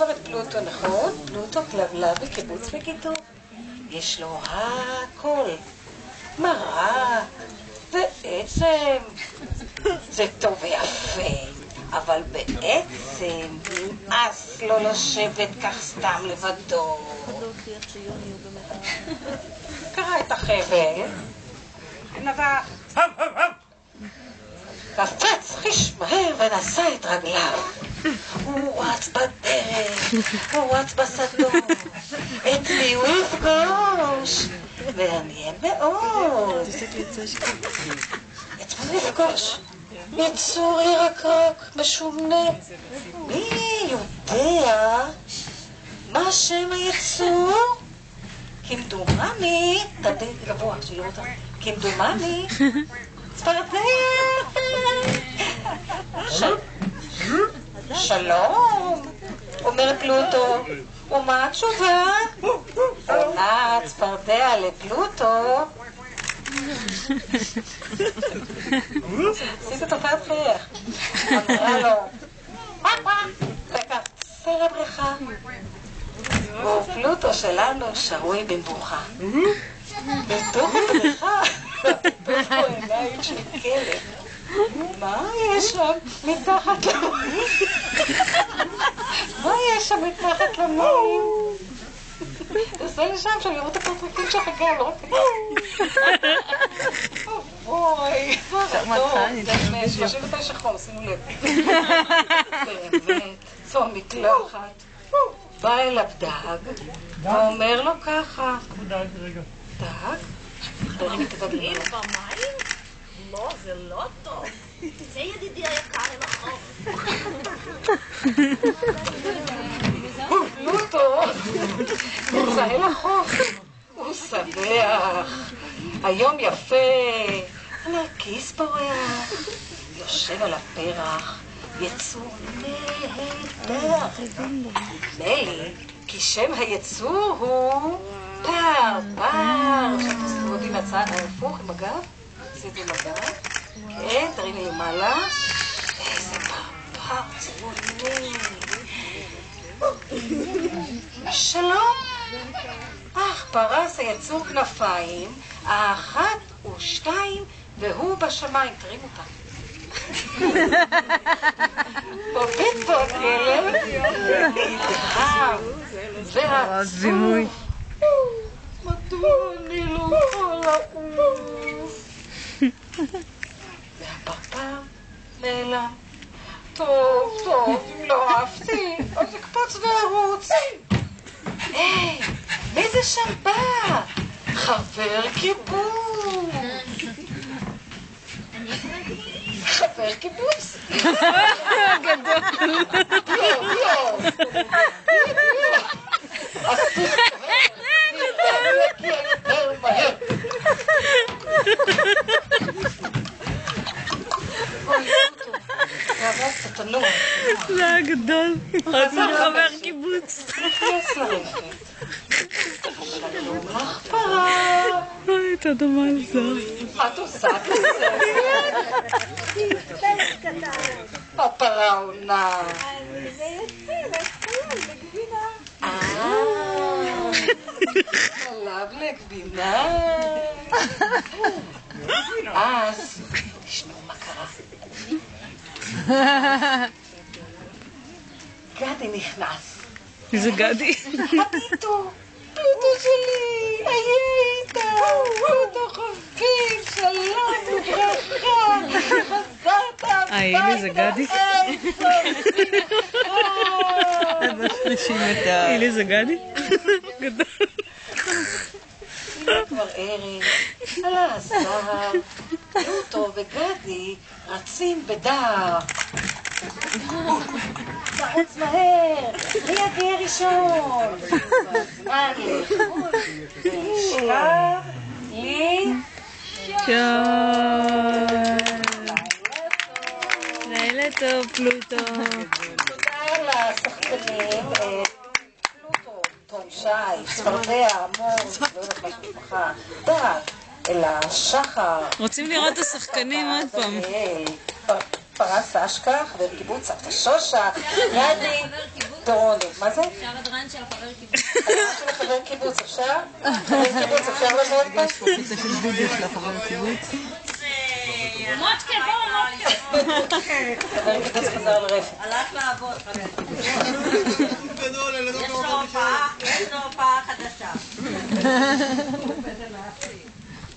כבר את פלוטו, נכון? פלוטו כלבלב בקיבוץ בגידור. יש לו הכל. מראה ועצם. זה טוב ויפה, אבל בעצם נמאס לו לשבת כך סתם לבדו. קרא את החבל, נבע קפץ חיש מהר ונשא את רגליו. הוא רץ בדרך, הוא רץ בשדות. את מי הוא יפגוש? מעניין מאוד. את מי הוא יפגוש? יצור ירקרק משונה. מי יודע מה שם היצור? כמדומני, תדעי גבוה, שיראו אותה. כמדומני, צפרדע. שלום, אומר פלוטו, ומה התשובה? עונה צפרדע לפלוטו. עשית תופעת חייך. אמרה לו, וקפצה לבריכה. ופלוטו שלנו שרוי במבוכה. בתוך הבריכה, בתוך העיניים של כלב. מה יש שם מתחת למים? מה יש שם מתחת למים? תעשה לי שם שאני אראה את הפרטרקים שלך גם, לא רק... אוי, טוב, באמת, 39 חום, שימו לב. באמת, זו מקלחת. בא אליו דג, ואומר לו ככה. דג, רגע. דג? דג מתגלים? במים? לא, זה לא טוב. זה ידידי היקר אל החוף. פלוטו, יצא אל החוף. הוא שמח. היום יפה. הכיס פורח. יושב על הפרח. יצור נהדר. נלי, כי שם היצור הוא פר. עכשיו תסתכלו אותי מהצד ההפוך עם הגב. עשית עם הגב. כן, תראי למעלה. איזה פר צבעוני. שלום. פרס היצור כנפיים, האחת ושתיים, והוא בשמיים. תרים אותה. בובית פה הכלב, נדהם, ועצוב. מדוע אני לא יכול לעוף? והפרפר נעלם. טוב, טוב, אם לא אהבתי, אז אקפוץ וערוץ. היי, מי זה שם בא? חבר קיבוץ. חבר קיבוץ? גדול. לא. אסור להגיע יותר מהר. זה היה גדול. חזר חבר קיבוץ. נכנס לרפת. לך פרה. אוי, אתה דומה על זה. מה את עושה כזה? הפרה עונה. זה יפה, זה בגבינה. חלב לגבינה. אז תשמעו מה קרה. גדי נכנס. זה גדי. פלוטו, פלוטו שלי, היית, פלוטו חופים, שלום וברכה, חזרת הביתה. הנה זה גדי. הנה זה גדי. גדול. כבר ערב, על הזהב, פלוטו וגדי רצים בדער. תרוץ מהר, מי יגיע ראשון? זמן לאכול ולשכב לי לילה טוב, פלוטו. תודה לשחקנים, פלוטו, תום שי, צפרדע, מור, לא יודעת מה משפחה, דג, אלא שחר. רוצים לראות את השחקנים עוד פעם. פרס אשכח, חבר קיבוץ, סבתא שושה, גדי. טרוני, מה זה? אפשר הדרן של החבר קיבוץ. הדרן של החבר קיבוץ, אפשר? חבר קיבוץ, אפשר לבוא פה? יש פה פיצה של וידאו של החבר קיבוץ. מוצקה, בוא, מוצקה. חבר קיבוץ חזר לרפת. הלך לעבוד, חבר. יש לו הופעה חדשה.